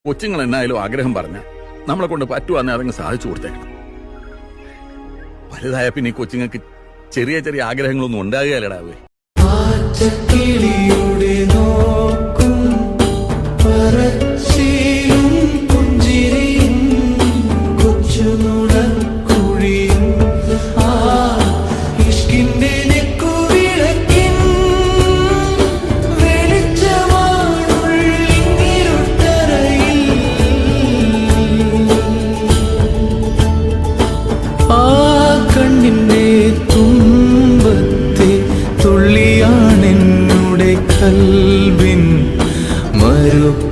കൊച്ചുങ്ങൾ എന്നായാലും ആഗ്രഹം പറഞ്ഞ നമ്മളെ കൊണ്ട് പറ്റുവാന്നെ അതങ്ങ് സാധിച്ചു കൊടുത്തേക്കണം. വലുതായ പിന്നെ ഈ കൊച്ചുങ്ങൾക്ക് ചെറിയ ചെറിയ ആഗ്രഹങ്ങളൊന്നും ഉണ്ടാകുകയല്ലടാവേ. കൽവിൻ മരുപ്പറമ്പിൽ